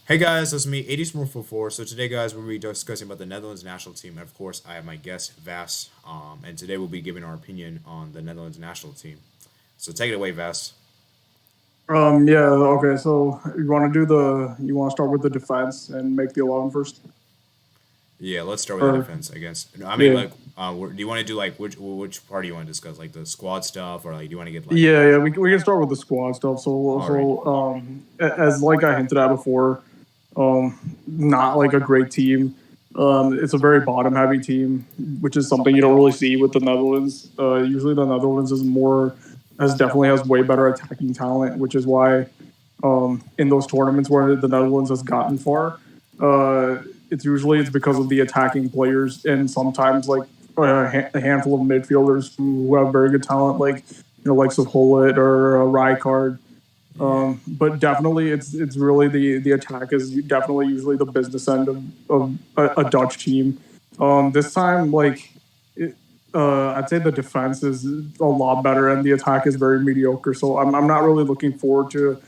Hey guys, it's me, 80s More 4. So today, guys, we'll be discussing about the Netherlands national team. And of course, I have my guest, Vas. And today we'll be giving our opinion on the Netherlands national team. So take it away, Vas. Yeah, okay, so you want to start with the defense and make the 11 first? Yeah, let's start with the Or, defense, I guess. No, I mean, yeah. like, do you want to do like which part do you want to discuss? Like the squad stuff, or like do you want to get like, Yeah, we can start with the squad stuff. all right, As like I hinted at before, not like a great team. It's a very bottom heavy team, which is something you don't really see with the Netherlands. Usually the Netherlands is more has definitely has way better attacking talent, which is why in those tournaments where the Netherlands has gotten far, uh, it's because of the attacking players and sometimes like a handful of midfielders who have very good talent, like like Hullet or Rijkaard. yeah, But definitely, it's really the attack is definitely usually the business end of a Dutch team. This time, I'd say the defense is a lot better and the attack is very mediocre. So I'm not really looking forward to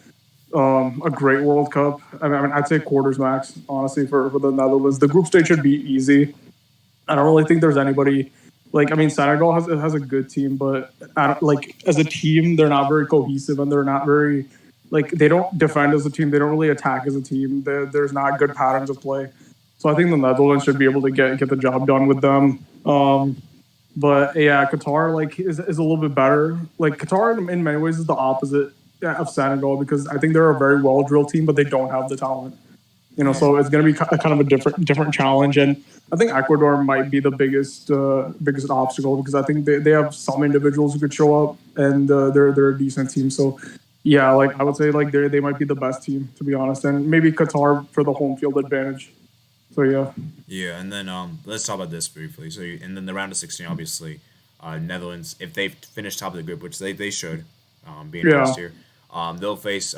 a great World Cup. I mean, I'd say quarters max, honestly, for the Netherlands. The group stage should be easy. I don't really think there's anybody like. I mean, Senegal has a good team, but I don't, like as a team, they're not very cohesive and they're not very like they don't defend as a team. They don't really attack as a team. There's not good patterns of play. So I think the Netherlands should be able to get the job done with them. But yeah, Qatar is a little bit better. Like Qatar in many ways is the opposite of Senegal because I think they're a very well drilled team, but they don't have the talent. yeah, So it's going to be kind of a different challenge, and I think Ecuador might be the biggest obstacle because I think they have some individuals who could show up, and they're a decent team. So yeah, like I would say like they might be the best team to be honest, and maybe Qatar for the home field advantage. So yeah, yeah. And then let's talk about this briefly. And then the round of 16, obviously, Netherlands, if they finish top of the group, which they should, being first yeah. here. They'll face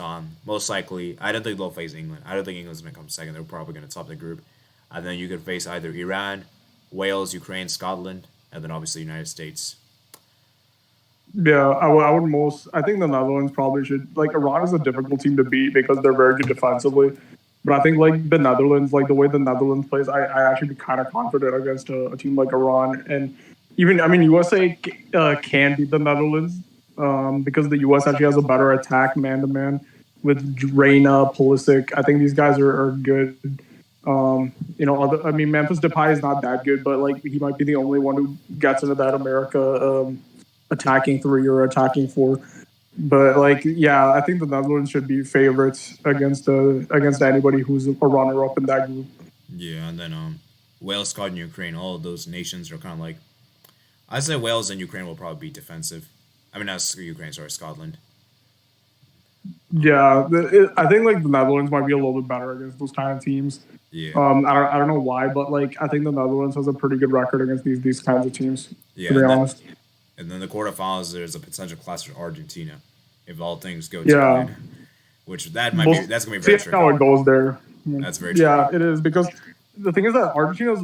most likely. I don't think they'll face England. I don't think England's gonna come second. They're probably gonna top the group, and then you could face either Iran, Wales, Ukraine, Scotland, and then obviously United States. Yeah, I would most. I think the Netherlands probably should. Like Iran is a difficult team to beat because they're very good defensively. But I think like the Netherlands, like the way the Netherlands plays, I actually be kind of confident against a team like Iran. And even I mean USA can beat the Netherlands because the US actually has a better attack man to man with Reina, Pulisic. I think these guys are good. I mean Memphis Depay is not that good, but like he might be the only one who gets into that America attacking three or attacking four. But like, yeah, I think the Netherlands should be favorites against anybody who's a runner up in that group. Yeah, and then Wales, Scotland, Ukraine. All of those nations are kind of like. I'd say Wales and Ukraine will probably be defensive. I mean, not Ukraine, sorry, Scotland. Yeah, I think like the Netherlands might be a little bit better against those kind of teams. Yeah, I don't know why, but like I think the Netherlands has a pretty good record against these kinds of teams. To yeah, be honest, and then the quarterfinals. There's a potential clash with Argentina, if all things go to yeah, plan. Which that might be we'll that's gonna be very see how tricky. it goes there. That's very Yeah, tricky. it is because the thing is that Argentina's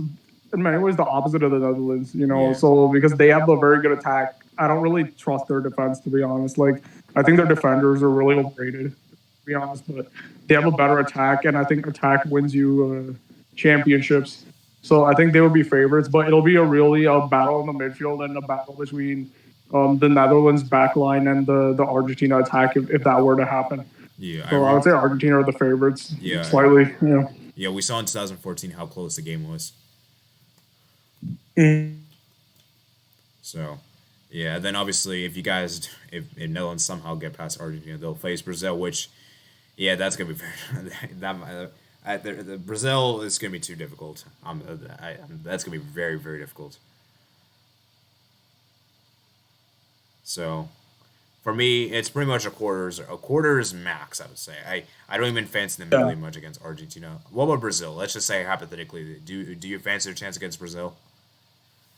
in many ways the opposite of the Netherlands. Yeah, So because they have a very good attack, I don't really trust their defense to be honest. Like I think their defenders are really overrated, to be honest. But they have a better attack, and I think attack wins you championships. So I think they will be favorites, but it'll be a battle in the midfield and a battle between the Netherlands backline and the Argentina attack if that were to happen. yeah, I So I re- would say Argentina are the favorites yeah, slightly. Yeah. yeah. We saw in 2014 how close the game was. Mm. So, yeah. Then obviously, if Netherlands somehow get past Argentina, they'll face Brazil, which yeah, that's gonna be very the Brazil is gonna be too difficult. That's gonna be very very difficult. So for me, it's pretty much a quarters max. I would say I don't even fancy them Yeah. really much against Argentina. What about Brazil? Let's just say hypothetically, do you fancy their chance against Brazil?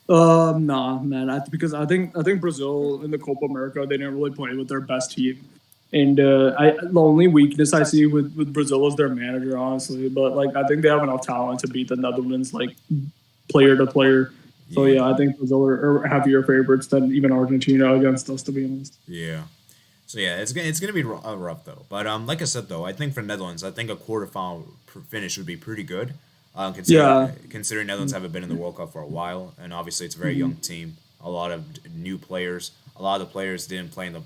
Nah, man. Because I think Brazil in the Copa America they didn't really play with their best team, and I the only weakness I see with Brazil is their manager, honestly. But like I think they have enough talent to beat the Netherlands, like player to player. So Yeah, yeah, I think Brazil are happier favorites than even Argentina against us, to be honest. yeah. So yeah, it's gonna be rough though. But like I said though, I think for Netherlands, I think a quarterfinal finish would be pretty good. Yeah. Considering Netherlands haven't been in the World Cup for a while, and obviously it's a very Mhm. young team, a lot of new players. A lot of the players didn't play in the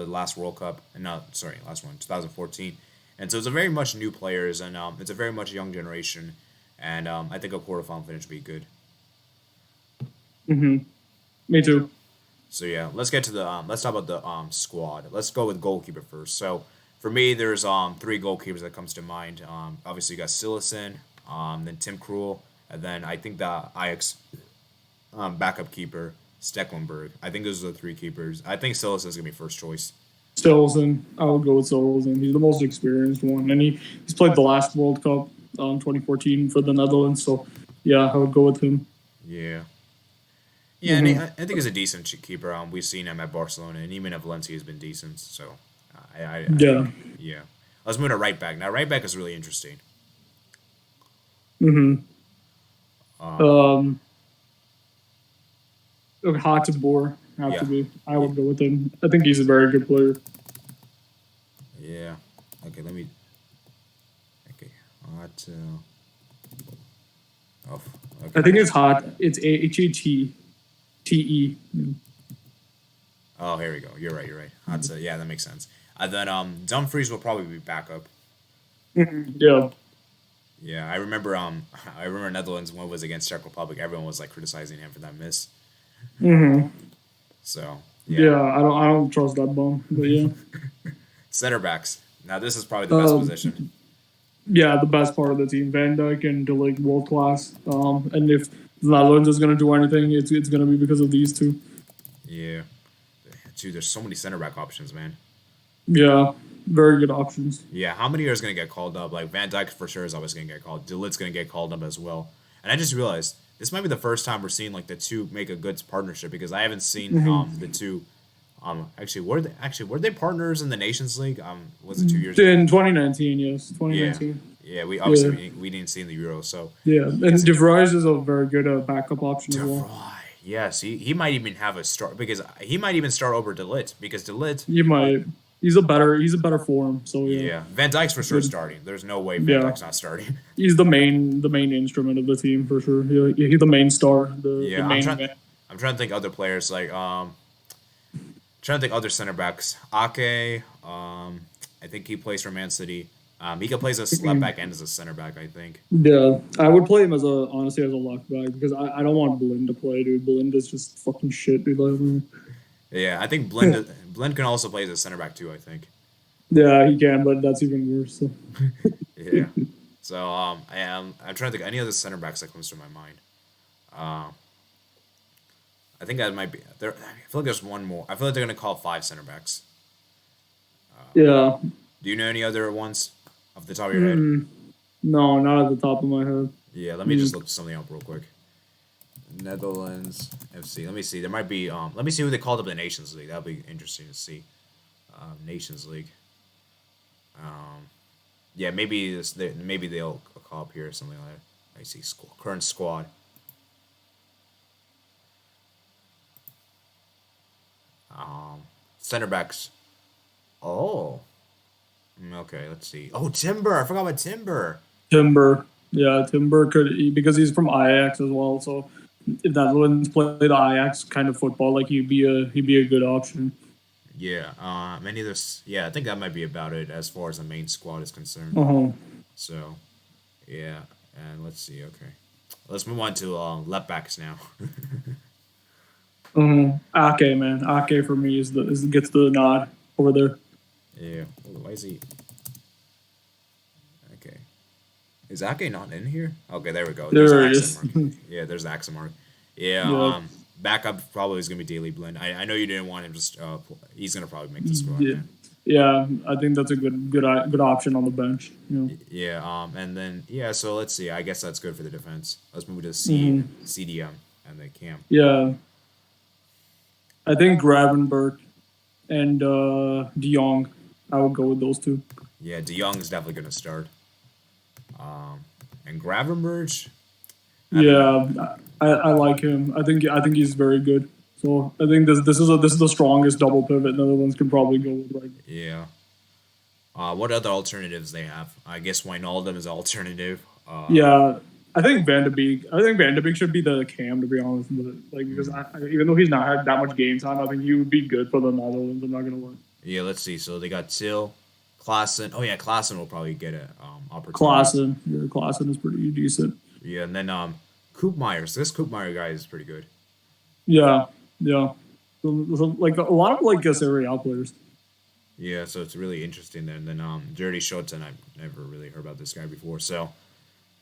last World Cup, and not sorry, last one, 2014. And so it's a very much new players, and it's a very much young generation. And I think a quarterfinal finish would be good. Mhm. Me too. So yeah, let's get to the let's talk about the squad. Let's go with goalkeeper first. So for me, there's three goalkeepers that comes to mind. Obviously you got Sillison, then Tim Krul, and then I think the Ajax backup keeper Stecklenburg. I think those are the three keepers. I think Sillison is gonna be first choice. Stilson. I would go with Stilson. He's the most experienced one, and he's played the last World Cup, 2014 for the Netherlands. So yeah, I would go with him. Yeah. Yeah, and Hmm. I think he's a decent keeper. We've seen him at Barcelona, and even at Valencia, he's been decent. So, I Yeah. yeah. Let's move to right back. Now, right back is really interesting. Hmm. Um, Um, Hateboer have to yeah, be. I yeah, would go with him. I think he's a very good player. yeah. Okay, let me. Okay, hot. Oh, I okay. think it's hot. It's Hatete. Oh, here we go. You're right. You're right. Hot. Yeah, that makes sense. Then Dumfries will probably be backup. Mhm. Yeah. Yeah, I remember. I remember Netherlands when it was against Czech Republic. Everyone was like criticizing him for that miss. Hmm. So yeah, Yeah. I don't trust that bum, but yeah. center backs. Now this is probably the best Um, position. yeah, the best part of the team, Van Dijk and De Ligt, world class. And if the Netherlands is going to do anything, it's going to be because of these two. Yeah, dude. There's so many center back options, man. Yeah, very good options. Yeah, how many are going to get called up? Like Van Dijk for sure is always going to get called. Delit's going to get called up as well. And I just realized this might be the first time we're seeing like the two make a good partnership because I haven't seen Hmm. the two actually were they partners in the Nations League? Was it 2 years ago? In 2019, yes, Yeah, 2019. yeah. We obviously Yeah, we didn't see in the Euro, so yeah, yes, and De Vrij is a very good backup option as De well. Vrij. Yes, he might even have a start because he might even start over Delit because Delit. You might. He's a better form. So yeah, Yeah, Van Dijk's for sure good. starting. There's no way Van Yeah, Dijk's not starting. he's the main instrument of the team for sure. He's the main star, the Yeah, I'm main trying. man. I'm trying to think other players like trying to think other center backs. Ake, I think he plays for Man City. He can play as a left back and as a center back. I think. Yeah, I would play him honestly as a left back because I don't want Blind to play, dude. Blind is just fucking shit, dude. Like, Yeah, I think Blend can also play as a center back too. I think. yeah, he can, but that's even worse. So. Yeah. So I'm trying to think of any other center backs that comes to my mind. Uh, I think that might be there. I feel like there's one more. I feel like they're gonna call five center backs. Yeah, Do you know any other ones off the top of your head? mm, no, not at the top of my head. Yeah, let me just Mm. look something up real quick. Netherlands FC. Let me see. There might be. Let me see who they called up the Nations League. That'll be interesting to see. Nations League. Um, yeah, maybe maybe they'll call up here or something like that. I see. Current squad. Center backs. Oh. Okay. Let's see. Oh, Timber. I forgot about Timber. Timber, yeah, Timber could because he's from Ajax as well. So if that Netherlands play the Ajax kind of football, like he'd be a good option. Yeah. Many of this. Yeah, I think that might be about it as far as the main squad is concerned. Uh-huh. So, yeah. And let's see. Okay. Let's move on to left backs now. Ake, man, Ake for me gets the nod over there. Yeah. Why is he? Okay. Is Ake not in here? Okay, there we go. There's an There he accent is. mark. Yeah, there's the accent mark. Yeah. Yeah, Backup probably is gonna be Daily Blend. I know you didn't want him. Just he's gonna probably make the squad, yeah, man. yeah. I think that's a good option on the bench. Yeah. And then yeah. So let's see. I guess that's good for the defense. Let's move to Hmm. CDM and the camp. Yeah, I think Gravenberg and De Jong. I would go with those two. Yeah, De Jong is definitely gonna start. And Gravenberch. I don't know. Yeah, I like him. I think he's very good. So I think this is the strongest double pivot Netherlands can probably go with right now. Yeah. What other alternatives they have? I guess Wijnaldum is an alternative. Yeah, I think Van de Beek. I think Van de Beek should be the cam to be honest. But like because mm, even though he's not had that much game time, I think he would be good for the Netherlands. I'm not gonna lie. yeah, let's see. So they got Till, Klaassen. Oh yeah, Klaassen will probably get an opportunity. Klaassen, yeah, Klaassen is pretty decent. Yeah, and then Koopmeier. So this Koopmeier guy is pretty good. Yeah, yeah. Like a lot of like Serie A players. Yeah, so it's really interesting there. And then Jordi Schotten, I've never really heard about this guy before, so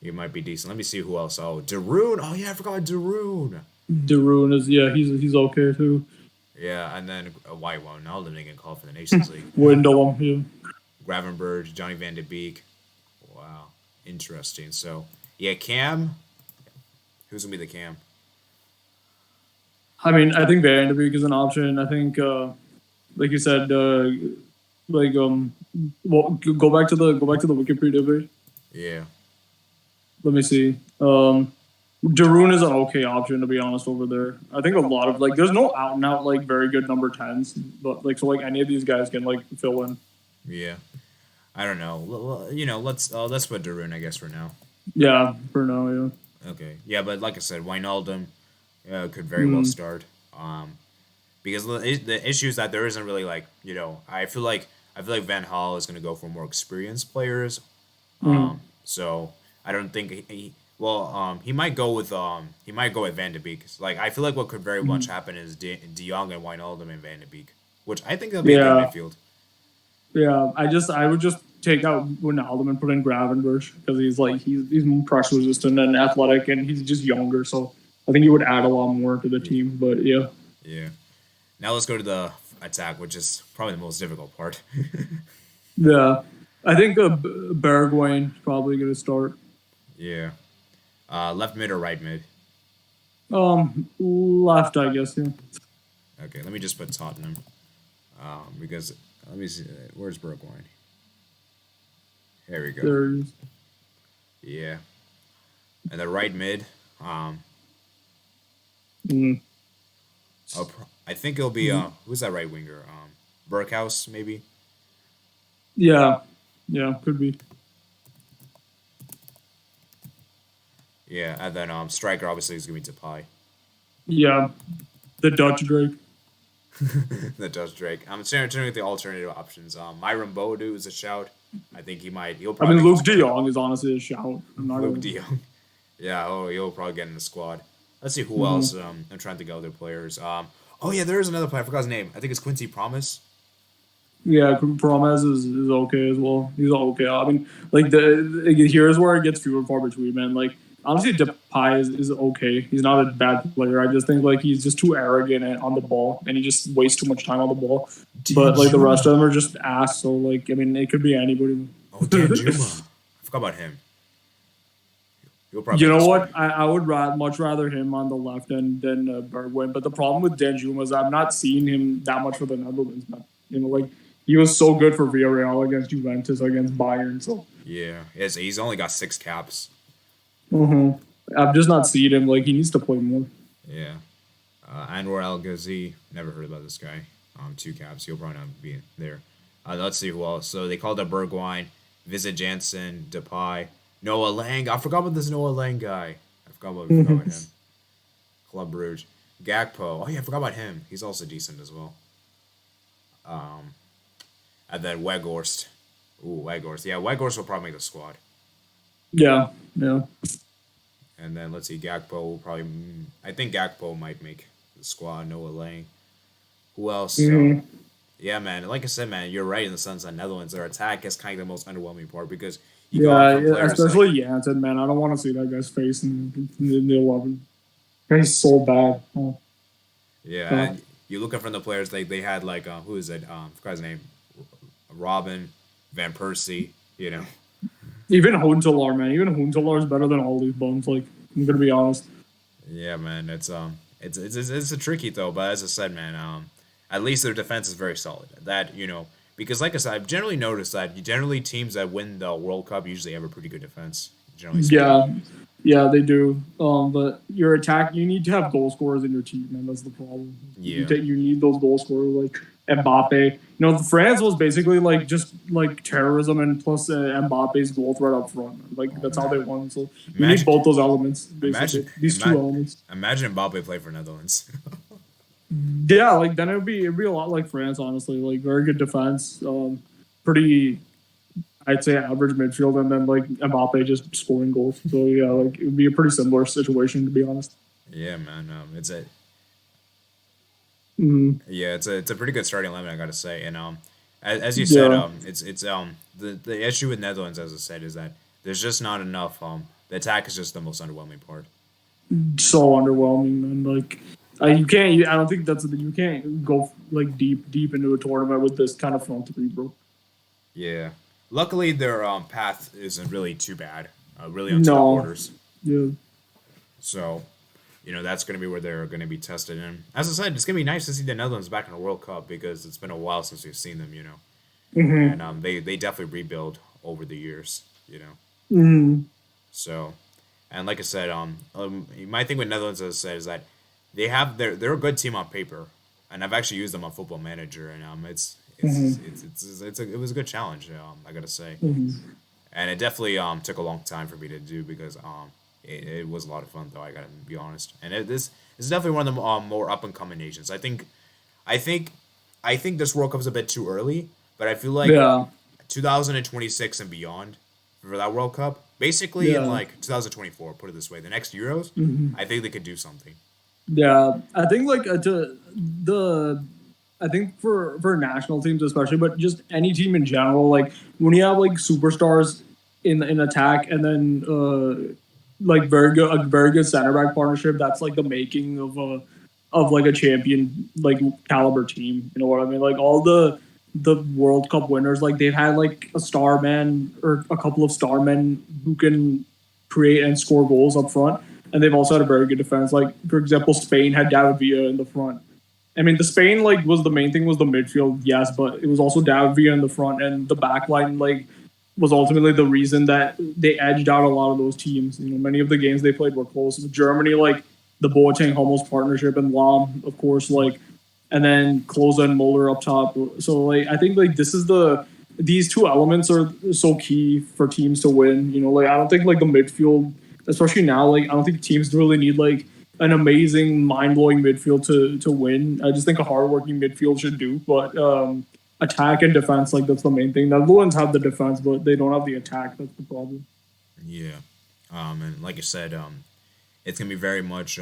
he might be decent. Let me see who else. Oh, Daroon. Oh yeah, I forgot about Daroon. De Roon is he's okay too. Yeah, and then a white one. Now they're getting called for the Nations League. Windom, yeah. Gravenberg, Johnny Van de Beek. Wow, interesting. So yeah, Cam. Who's gonna be the Cam? I mean, I think Van de Beek is an option. I think, like you said, like well, go back to the Wikipedia page. Yeah, Let me see. Daroon is an okay option to be honest over there. I think a lot of like there's no out and out like very good number tens, but like so like any of these guys can like fill in. yeah. I don't know. Let's put Daroon, I guess, for now. Yeah, for now, yeah. Okay. Yeah, but like I said, Wijnaldum could very well start. Because the issue is that there isn't really like I feel like Van Hal is gonna go for more experienced players. So I don't think he might go with Van de Beek. Like I feel like what could very much happen is De Jong and Wijnaldum and Van de Beek, which I think that'll be a good Yeah, midfield. yeah. I would just take out Wijnaldum and put in Gravenberch because he's more pressure resistant and athletic and he's just younger, so I think he would add a lot more to the team. But yeah, Yeah. Now let's go to the attack, which is probably the most difficult part. yeah. I think Bergwijn is probably going to start. Yeah. Left mid or right mid? Left, I guess. Yeah. Okay, let me just put Tottenham. Because let me see. Where's Bergwijn? There we go. There's Yeah. And the right mid. mm, I think it'll be who's that right winger? Berghaus maybe. yeah, yeah, could be. Yeah, and then striker obviously is gonna be Depay. Yeah, the Dutch Drake. That does Drake. I'm turning with the alternative options. Myron Boadu is a shout. I think he might. He'll I mean, probably Luke De Jong is honestly a shout. I'm not Luke gonna. De Jong. Yeah. Oh, he'll probably get in the squad. Let's see who else. I'm trying to think of other players. Oh yeah, there is another player. I forgot his name. I think it's Quincy Promise. Yeah, Promes is okay as well. He's okay. I mean, like here's where it gets few and far between, man. Like honestly, Depay is okay. He's not a bad player. I just think like he's just too arrogant on the ball, and he just wastes too much time on the ball. But like the rest of them are just ass. So like I mean, it could be anybody. Oh, Dan Juma. I forgot about him. He'll probably. You Be in know the what? squad. I would much rather him on the left than Bergwijn. But the problem with Danjuma is I'm not seeing him that much for the Netherlands. Man. You know, like he was so good for Villarreal against Juventus against Bayern. So Yeah. Yes, he's only got 6 caps. I'm just not seeing him. Like he needs to play more. Yeah. Anwar El Ghazi. Never heard about this guy. 2 caps. He'll probably not be there. Let's see who else. So they called up Bergwijn, Visit Janssen, Depay, Noah Lang. I forgot about this Noah Lang guy. I forgot about him. Club Brugge. Gakpo. Oh yeah, I forgot about him. He's also decent as well. And then Weghorst. Ooh, Weghorst. Yeah, Weghorst will probably make the squad. Yeah, yeah. And then let's see, Gakpo will probably. I think Gakpo might make the squad. Noah Lang. Who else? Yeah, man. Like I said, man, you're right in the sense that Netherlands, their attack is kind of the most underwhelming part because you go Yeah, from yeah, players especially like Jansen, man. I don't want to see that guy's face in the 11. He's so bad. Oh, yeah, God. and you look up from the players they had like who is it? I forgot his name. Robin, Van Persie. You know. Even Huntelaar, man. Even Huntelaar is better than all these bums. Like, I'm gonna be honest. Yeah, man. It's a tricky though, but as I said, man, at least their defense is very solid. That because like I said, I've generally noticed that generally teams that win the World Cup usually have a pretty good defense. Generally speaking. Yeah, Yeah, they do. But your attack, you need to have goal scorers in your team, man. That's the problem. Yeah, You need those goal scorers like Mbappe. You know, France was basically like just like terrorism and plus Mbappe's goal threat up front. Like oh that's how they man, won. So you need imagine, both those elements, imagine, basically. These two imagine, elements. imagine Mbappe play for Netherlands. Yeah, like then it'd be a lot like France, honestly. Like very good defense, pretty I'd say average midfield, and then like Mbappe just scoring goals. So yeah, like it would be a pretty similar situation to be honest. Yeah, man, it's a Mm, yeah, it's a pretty good starting lineup, I gotta say. And as you said, yeah, it's the issue with Netherlands, as I said, is that there's just not enough. The attack is just the most underwhelming part. so underwhelming, and like you can't. I don't think that's you can't go like deep into a tournament with this kind of front three, bro. Yeah. Luckily, their path isn't really too bad, really until the No, quarters. yeah, So, that's going to be where they're going to be tested. And as I said, it's going to be nice to see the Netherlands back in the World Cup because it's been a while since we've seen them. And they definitely rebuild over the years. So, and like I said, my thing with Netherlands, as I said, is that they're a good team on paper, and I've actually used them on Football Manager, and it was a good challenge. I gotta say, and it definitely took a long time for me to do because it was a lot of fun though. I gotta be honest, and this is definitely one of the more up and coming nations. I think, I think this World Cup is a bit too early, but I feel like yeah, 2026 and beyond for that World Cup, basically in yeah. like 2024, put it this way, the next Euros, I think they could do something. Yeah, I think like to the I think for national teams especially, but just any team in general, like when you have like superstars in attack and then like very good center back partnership, that's like the making of like a champion like caliber team. You know what I mean? Like all the World Cup winners, like they've had like a star man or a couple of star men who can create and score goals up front, and they've also had a very good defense. Like for example, Spain had David Villa in the front. I mean, the Spain like was the main thing was the midfield, yes, but it was also David Villa in the front, and the back line like was ultimately the reason that they edged out a lot of those teams. You know, many of the games they played were close. Germany, like the Boateng Hummels partnership, and Lam, of course, like, and then Klose and Muller up top. So like I think like these two elements are so key for teams to win. You know, like I don't think like the midfield, especially now, like I don't think teams really need like an amazing, mind blowing midfield to win. I just think a hardworking midfield should do. But attack and defense, like that's the main thing. The Netherlands have the defense, but they don't have the attack. That's the problem. Yeah. And like I said, it's gonna be very much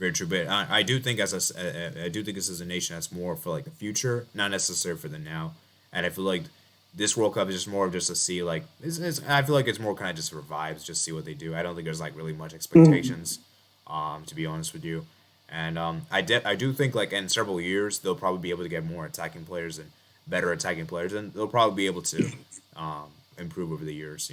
very true. But I do think I do think this is a nation that's more for like the future, not necessarily for the now. And I feel like this World Cup is just more of just to see like I feel like it's more kind of just for vibes, just see what they do. I don't think there's like really much expectations, to be honest with you. And I do think like in several years they'll probably be able to get more attacking players and better attacking players, and they'll probably be able to improve over the years.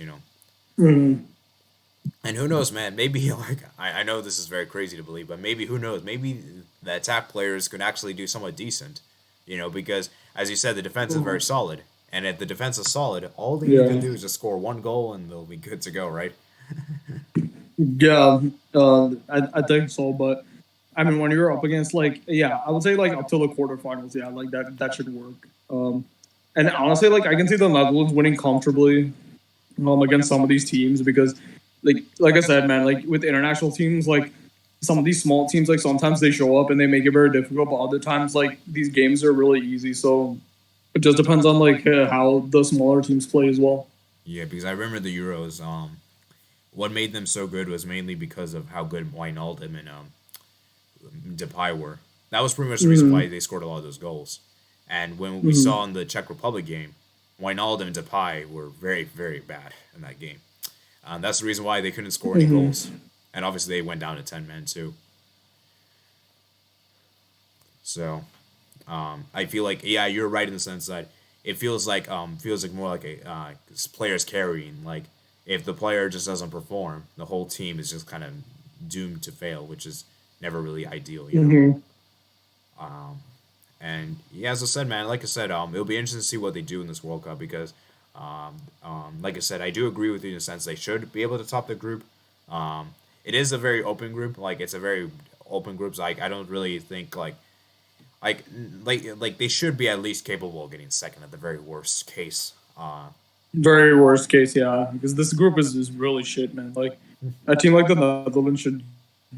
And who knows, man? Maybe like I know this is very crazy to believe, but maybe who knows? Maybe the attack players could actually do somewhat decent. Because as you said, the defense is very solid, and if the defense is solid, all they need to Yeah, do is just score one goal, and they'll be good to go, right? yeah, I think so. But I mean, when you're up against like, yeah, I would say like up till the quarterfinals, yeah, like that should work. And honestly, like I can see the Netherlands winning comfortably against some of these teams because, like I said, man, like with international teams, like some of these small teams, like sometimes they show up and they make it very difficult, but other times, like these games are really easy. So it just depends on like how the smaller teams play as well. Yeah, because I remember the Euros. What made them so good was mainly because of how good Wijnaldum and Depay were. That was pretty much the reason why Mm-hmm. they scored a lot of those goals. And when we Mm-hmm. saw in the Czech Republic game, Wijnaldum and Depay were very, very bad in that game. That's the reason why they couldn't score any goals. Mm-hmm. And obviously they went down to 10 men too. So I feel like yeah, you're right in the sense that it feels like more like a players carrying. Like if the player just doesn't perform, the whole team is just kind of doomed to fail, which is never really ideal. Mm-hmm. And yeah, as I said, man, like I said, it'll be interesting to see what they do in this World Cup because, like I said, I do agree with you in the sense they should be able to top the group. It is a very open group. Like it's a very open group. So, like I don't really think like like they should be at least capable of getting second at the very worst case. Very worst case, yeah, because this group is really shit, man. Like a team like the Netherlands should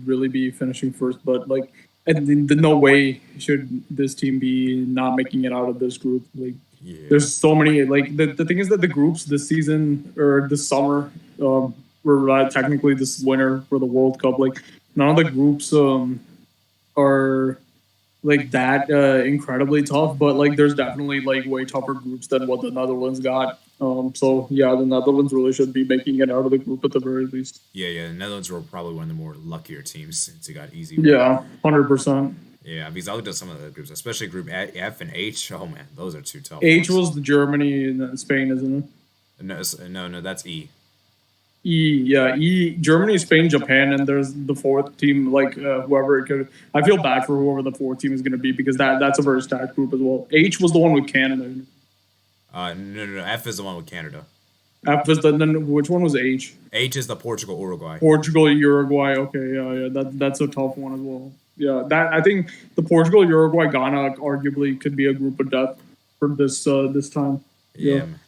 really be finishing first, but like, and no way should this team be not making it out of this group. Like, Yeah. there's so many. Like the thing is that the groups this season or this summer were technically this winter for the World Cup. Like none of the groups are like that incredibly tough, but like there's definitely like way tougher groups than what the Netherlands got. So yeah, the Netherlands really should be making it out of the group at the very least. Yeah, yeah. The Netherlands were probably one of the more luckier teams since it got easy. Yeah, 100%. Yeah, because I looked at some of the groups, especially Group F and H. Oh man, those are two tough H ones. was the Germany and then Spain, isn't it? No, that's E. E, yeah, E, Germany, Spain, Japan, and there's the fourth team, like whoever it could. I feel bad for whoever the fourth team is going to be because that's a very stacked group as well. H was the one with Canada. No. F is the one with Canada. F was then which one was H? H is the Portugal, Uruguay. Portugal, Uruguay. Okay, yeah. That's a tough one as well. Yeah, that I think the Portugal, Uruguay, Ghana arguably could be a group of death for this time. Yeah, man.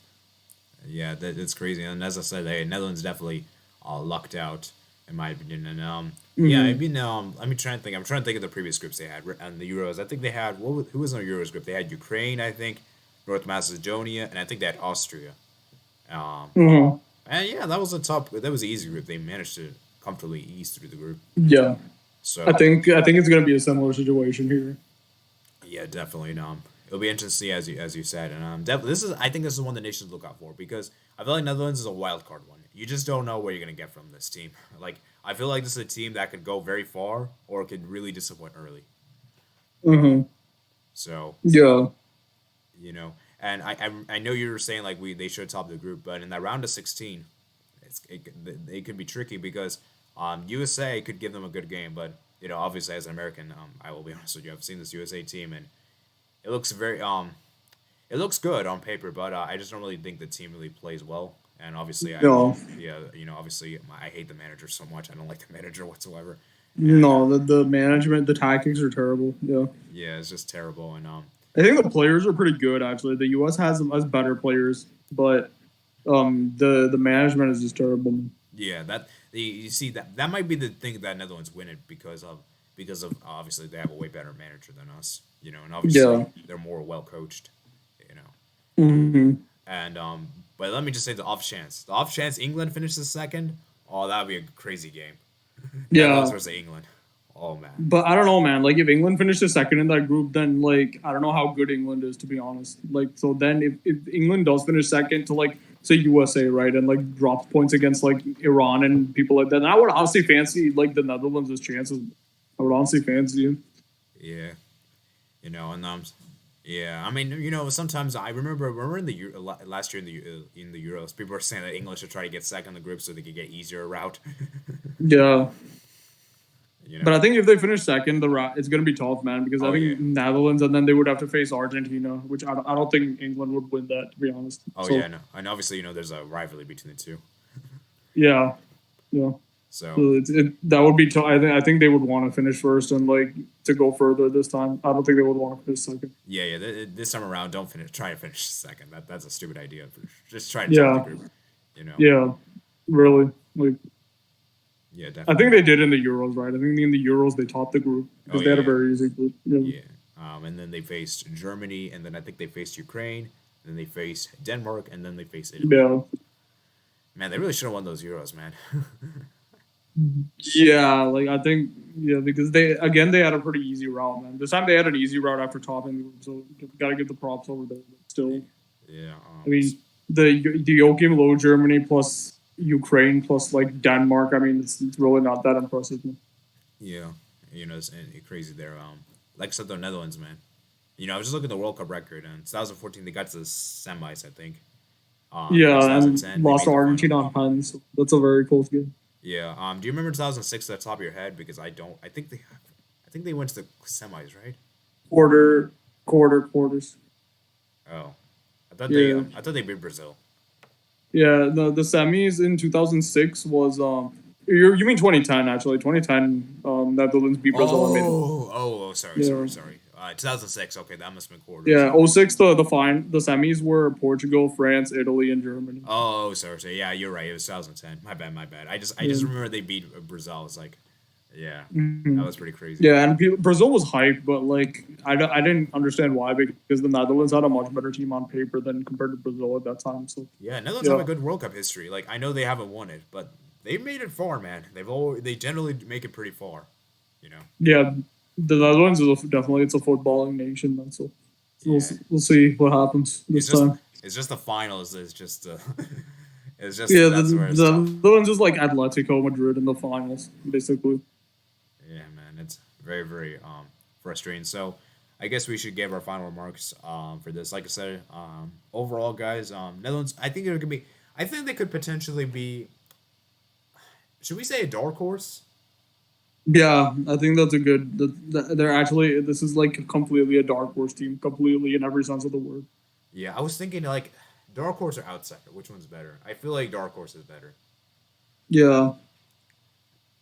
Yeah, it's crazy. And as I said, the Netherlands definitely lucked out in my opinion. And yeah, I mean, let me try and think. I'm trying to think of the previous groups they had and the Euros. I think they had who was in the Euros group? They had Ukraine, I think, North Macedonia, and I think they had Austria. Um, Mm-hmm. and yeah, that was a top. That was an easy group. They managed to comfortably ease through the group. Yeah, So I think it's gonna be a similar situation here. yeah, definitely. And, it'll be interesting to see as you said, and this is I think this is one the nations look out for because I feel like Netherlands is a wild card one. You just don't know what you're gonna get from this team. Like I feel like this is a team that could go very far or could really disappoint early. Mm-hmm. So Yeah. you know, and I know you were saying like they should top the group, but in that round of 16, it could be tricky because USA could give them a good game, but obviously as an American, I will be honest with you, I've seen this USA team and it looks very it looks good on paper, but I just don't really think the team really plays well. And obviously, No. yeah, obviously, I hate the manager so much. I don't like the manager whatsoever. And No, the management, the tactics are terrible. Yeah. yeah, it's just terrible. And I think the players are pretty good actually. The US has better players, but the management is just terrible. yeah, you see that might be the thing that Netherlands win it because of obviously they have a way better manager than us. And obviously Yeah. they're more well coached. You know, Hmm. and but let me just say the off chance England finishes second, oh that would be a crazy game. Netherlands Yeah. versus England. Oh man. But I don't know, man. Like if England finishes second in that group, then like I don't know how good England is to be honest. Like so then if England does finish second to like say USA, right, and like drops points against like Iran and people like that, then I would honestly fancy like the Netherlands' chances. I would honestly fancy it. Yeah. And yeah, I mean, sometimes I remember in the last year in the Euros, people were saying that England should try to get second in the group so they could get easier route. Yeah. you But know. I think if they finish second, it's going to be tough, man, because I Oh yeah. think Netherlands and then they would have to face Argentina, which I don't think England would win that, to be honest. Oh So, yeah, no. And obviously, there's a rivalry between the two. yeah. Yeah. So So that would be tough. I think they would want to finish first and like to go further this time. I don't think they would want to finish second. yeah. This time around, don't finish. Try to finish second. That's a stupid idea. Just try to top the Yeah. group. You know. Yeah. Really. Like, Yeah, I think definitely. they did in the Euros, right? I think in the Euros they topped the group Oh because they had a yeah, very easy group. Yeah. yeah. And then they faced Germany, and then I think they faced Ukraine. Then they faced Denmark, and then they faced Italy. Yeah. Man, they really should have won those Euros, man. Yeah, like I think because they had a pretty easy route, man. This time they had an easy route after topping the group, so gotta give the props over there. But still, yeah. I mean the Joachim Low Germany plus Ukraine plus like Denmark. I mean it's really not that impressive. Man. Yeah, it's crazy there. Like I said, the Netherlands, man. I was just looking at the World Cup record, and 2014 they got to the semis, I think. In Yeah, and 2010 they lost made to the Argentina final. on pens. So that's a very close game. Yeah. Do you remember 2006 at the top of your head? Because I don't. I think they went to the semis, right? Quarter, quarters. Oh, Yeah. I thought they beat Brazil. Yeah, the semis in 2006 was You mean 2010 actually? 2010, Netherlands beat Brazil and made it. Sorry, Yeah, sorry, sorry. 2006. Okay, that must have been quarters. yeah. '06, the semis were Portugal, France, Italy, and Germany. Sorry, sorry. Yeah, you're right. It was 2010. My bad, my bad. I Yeah. just remember they beat Brazil. It's like, yeah, that Mhm. was pretty crazy. Yeah, and Brazil was hyped, but like I didn't understand why because the Netherlands had a much better team on paper than compared to Brazil at that time. So Yeah, Netherlands have a yeah, good World Cup history. Like I know they haven't won it, but they've made it far, man. They generally make it pretty far. You know. yeah, the Netherlands is definitely it's a footballing nation. Then so Yeah. we'll see what happens It's this just time. it's just the finals. It's just it's just Yeah, that's where it's the tough. Netherlands is like Atletico Madrid in the finals, basically. Yeah, man, it's very very frustrating. So, I guess we should give our final remarks for this. Like I said, overall, guys, Netherlands. I think it could be. I think they could potentially be. Should we say a dark horse? Yeah, I think that's a good. They're actually this is like completely a dark horse team, completely in every sense of the word. Yeah, I was thinking like dark horse or outsider. Which one's better? I feel like dark horse is better. Yeah,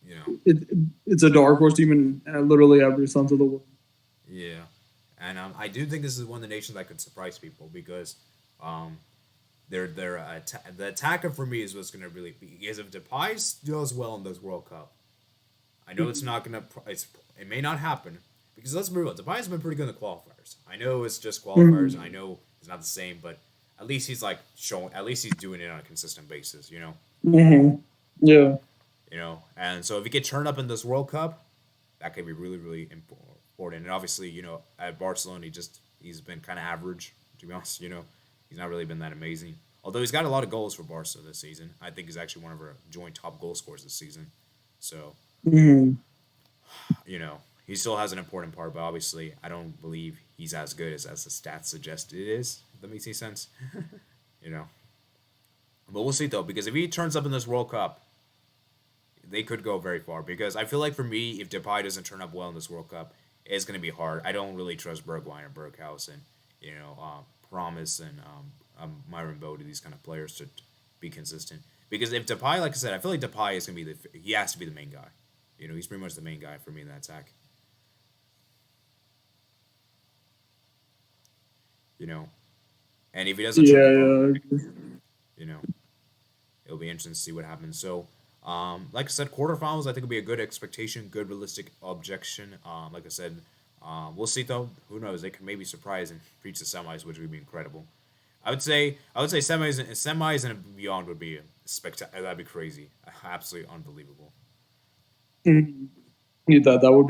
You know. it it's a dark horse team in literally every sense of the word. Yeah, and I do think this is one of the nations that could surprise people because um, the attacker for me is what's going to really be because if Depay does well in this World Cup, I know it's not going to it may not happen because let's be real, Depay's been pretty good in the qualifiers. I know it's just qualifiers, and I Mhm. know it's not the same, but at least he's like showing at least he's doing it on a consistent basis. Mhm. Yeah. And so if he could turn up in this World Cup, that could be really really important. And obviously, at Barcelona, he's been kind of average to be honest. He's not really been that amazing. Although he's got a lot of goals for Barca this season. I think he's actually one of our joint top goal scorers this season. So Mhm. he still has an important part, but obviously I don't believe he's as good as the stats suggest it is. If that makes any sense. you know. But we'll see though, because if he turns up in this World Cup, they could go very far. Because I feel like for me, if Depay doesn't turn up well in this World Cup, it's going to be hard. I don't really trust Bergwijn or Berghaus and Promise and Myron Bode, these kind of players to be consistent. Because if Depay, like I said, I feel like Depay is going to be he has to be the main guy. He's pretty much the main guy for me in that attack. You know, and if he doesn't turn Yeah. up, Yeah. you know, it'll be interesting to see what happens. So, like I said, quarterfinals I think will be a good expectation, good realistic objection. Like I said, we'll see though. Who knows? They could maybe surprise and reach the semis, which would be incredible. I would say semis and beyond would be spectacular. That'd be crazy, absolutely unbelievable. Mhm. Yeah, that would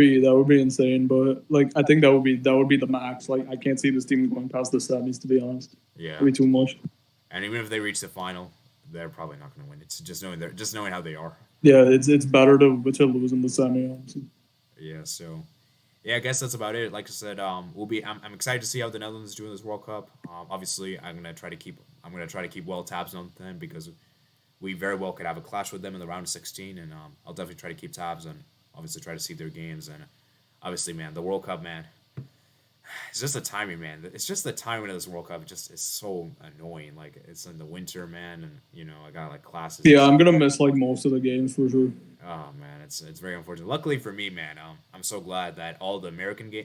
be insane. But like I think that would be the max. Like I can't see this team going past the semis. To be honest, Yeah, that'd be too much. and even if they reach the final, they're probably not going to win. It's just knowing how they are. Yeah, it's better to lose in the semi. Honestly. Yeah, so yeah, I guess that's about it. Like I said, I'm excited to see how the Netherlands do in this World Cup. Obviously, I'm gonna try to keep well tabs on them because we very well could have a clash with them in the round of 16, and I'll definitely try to keep tabs and obviously try to see their games. And obviously, man, the World Cup, man, it's just the timing, man. It's just the timing of this World Cup. It just is so annoying. Like it's in the winter, man, and I got like classes and Yeah, I'm stuff. gonna miss like most of the games for sure. Oh man, it's very unfortunate. Luckily for me, man, I'm so glad that all the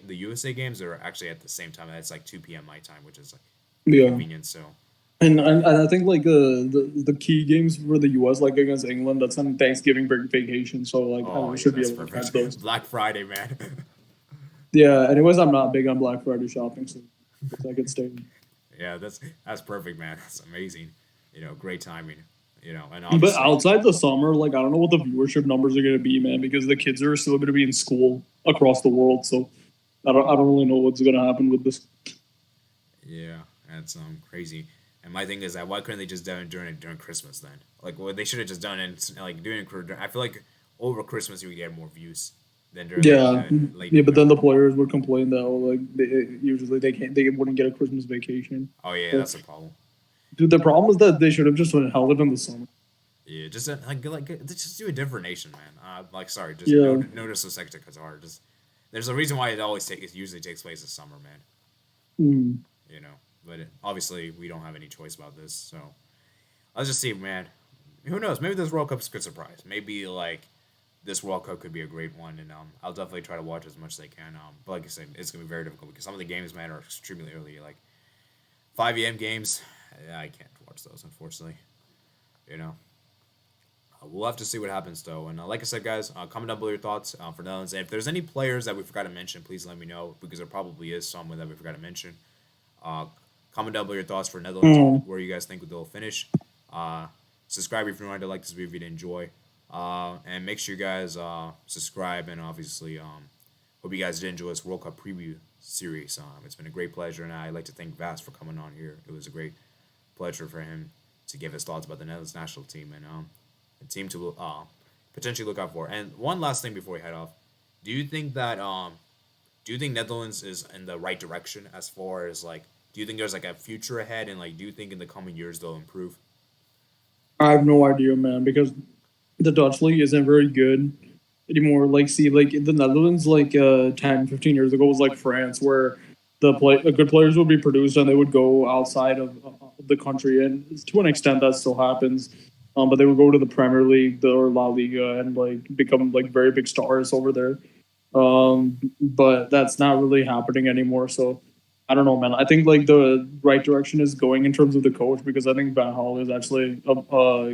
USA games are actually at the same time. It's like 2 p.m. my time, which is like Yeah, convenient. So and I think like the key games for the US like against England that's on Thanksgiving break vacation, so like oh I yeah, should be that's able to catch perfect. those. Black Friday, man. Yeah. Anyways, I'm not big on Black Friday shopping, so I could stay. yeah, that's perfect, man. That's amazing. Great timing. And But obviously, outside the summer, like I don't know what the viewership numbers are gonna be, man, because the kids are still gonna be in school across the world. So I don't really know what's gonna happen with this. yeah, that's crazy. And my thing is that why couldn't they just done it during Christmas then? Like, well, they should have just done it like doing it. I feel like over Christmas you would get more views than during like Yeah, late yeah, but then the November. players would complain that like usually they wouldn't get a Christmas vacation. Oh yeah, So, that's a problem. dude, the problem is that they should have just held it in the summer. Yeah, just just do a different nation, man. Like sorry, just Yeah. no disrespect to Qatar. Just there's a reason why it usually takes place in summer, man. Mm. You know, but obviously we don't have any choice about this. So let's just see, man. Who knows? Maybe this World Cup's a good surprise. Maybe like this World Cup could be a great one, and I'll definitely try to watch as much as I can. But like I said, it's gonna be very difficult because some of the games, man, are extremely early, like 5 a.m. games. Yeah, I can't watch those, unfortunately. You know, we'll have to see what happens though. And like I said, guys, comment down below your thoughts for Netherlands. And if there's any players that we forgot to mention, please let me know because there probably is someone that we forgot to mention. Uh, comment down below your thoughts for Netherlands, Mm. where you guys think they'll finish. Uh, subscribe if you want to like this video if you did enjoy. And make sure you guys subscribe and obviously hope you guys did enjoy this World Cup preview series. It's been a great pleasure, and I'd like to thank Vast for coming on here. It was a great pleasure for him to give his thoughts about the Netherlands national team and a team to potentially look out for. And one last thing before we head off, do you think that do you think Netherlands is in the right direction as far as like do you think there's like a future ahead and like do you think in the coming years they'll improve? I have no idea, man, because the Dutch league isn't very good anymore. Like, see, like the Netherlands, like 10, 15 years ago was like France, where the good players would be produced and they would go outside of the country, and to an extent that still happens. But they would go to the Premier League or La Liga and like become like very big stars over there. But that's not really happening anymore. So I don't know, man. I think like the right direction is going in terms of the coach because I think Van Hal is actually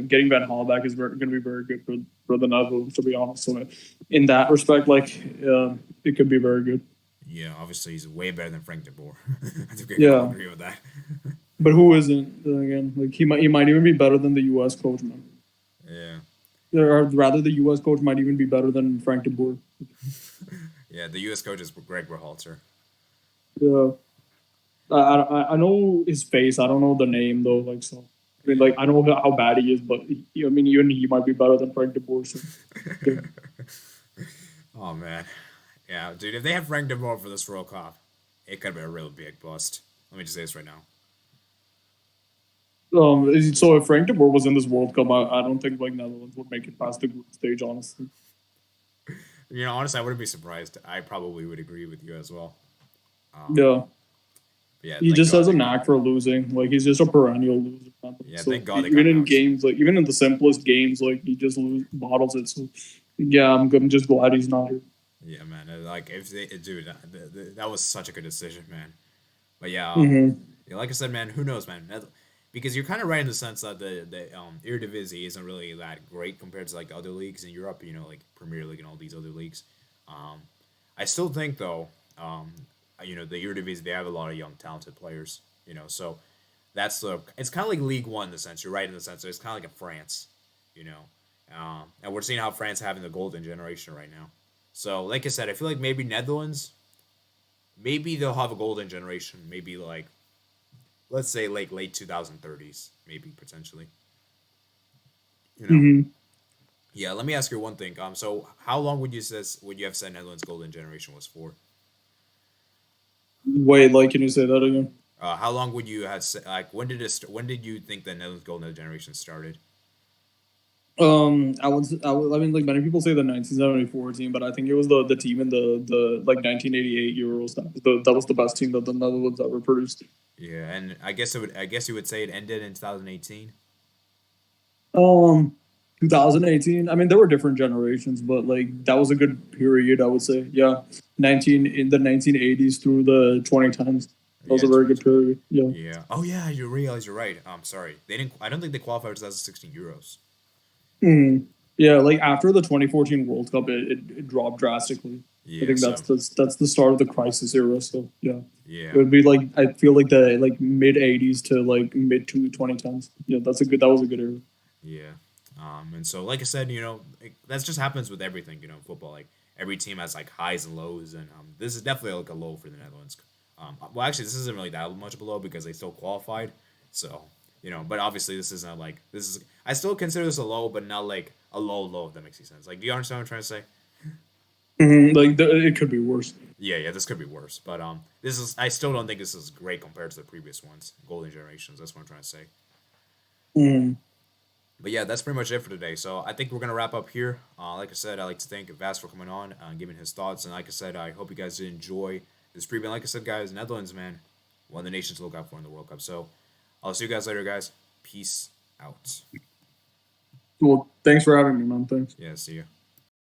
getting Van Hal back is going to be very good for the Netherlands, to be honest. So in that respect, like it could be very good. Yeah, obviously he's way better than Frank de Boer. I think we can all Yeah, agree with that. but who isn't? Then again, like he might even be better than the U.S. coach, man. Yeah. Or rather, the U.S. coach might even be better than Frank de Boer. Yeah, the U.S. coach is Greg Berhalter. Yeah, I know his face. I don't know the name though. Like so, I mean, like I know how bad he is, but I mean, even he might be better than Frank de Boer. So, yeah. Oh man, yeah, dude. If they had Frank de Boer for this World Cup, it could be a real big bust. Let me just say this right now. So if Frank de Boer was in this World Cup, I don't think like Netherlands would make it past the group stage. Honestly, You know, honestly, I wouldn't be surprised. I probably would agree with you as well. Um, yeah, but yeah, he thank just God has a they. knack for losing. Like he's just a perennial loser. Yeah, So thank God they got even in announced. games, like even in the simplest games, like he just bottles it. So yeah, I'm just glad he's not here. Yeah, man. Like if they, dude, that was such a good decision, man. But yeah, Mm-hmm. yeah, like I said, man, who knows, man? Because you're kind of right in the sense that the Eredivisie isn't really that great compared to like the other leagues in Europe. You know, like Premier League and all these other leagues. Um, I still think though, the Eredivisie they have a lot of young talented players. You know, so that's the it's kind of like League One in the sense. You're right in the sense. It's kind of like a France. You know, and we're seeing how France having the golden generation right now. So, like I said, I feel like maybe Netherlands, maybe they'll have a golden generation. Maybe like let's say like late 2030s, maybe potentially. You know. Mm-hmm. Yeah. Let me ask you one thing. So how long would you have said Netherlands golden generation was for? Wait, like can you say that again? How long would you have like when did you think the Netherlands golden generation started? I mean, like many people say the 1974 team, but I think it was the team in the like 1988 Euros. That was the best team that the Netherlands ever produced. Yeah, and I guess you would say it ended in 2018. Um, 2018. I mean, there were different generations, but like that was a good period. I would say, yeah, 19 in the 1980s through the 2010s. That was Yeah, a very good period. Yeah. yeah. Oh yeah, you realize you're right. I'm sorry. They didn't. I don't think they qualified for 2016 Euros. Mhm. Yeah, like after the 2014 World Cup, it dropped drastically. I Yeah. think So that's the start of the crisis era. So yeah, it yeah. would be like I feel like the like mid 80s to like mid to 2010s. Yeah, that was a good era. Yeah. And so, like I said, that just happens with everything, football. Like, every team has, like, highs and lows, and this is definitely, like, a low for the Netherlands. Well, actually, this isn't really that much below because they still qualified. So, but obviously, this isn't, like, I still consider this a low, but not, like, a low, if that makes any sense. Like, do you understand what I'm trying to say? Like it could be worse. Yeah, yeah, this could be worse. But, I still don't think this is great compared to the previous ones, Golden Generations. That's what I'm trying to say. Mhm. But yeah, that's pretty much it for today. So I think we're gonna wrap up here. Like I said, I'd like to thank Vas for coming on, giving his thoughts, and like I said, I hope you guys did enjoy this preview. Like I said, guys, Netherlands, man, one of the nations to look out for in the World Cup. So I'll see you guys later, guys. Peace out. Well, thanks for having me, man. Thanks. Yeah, see you.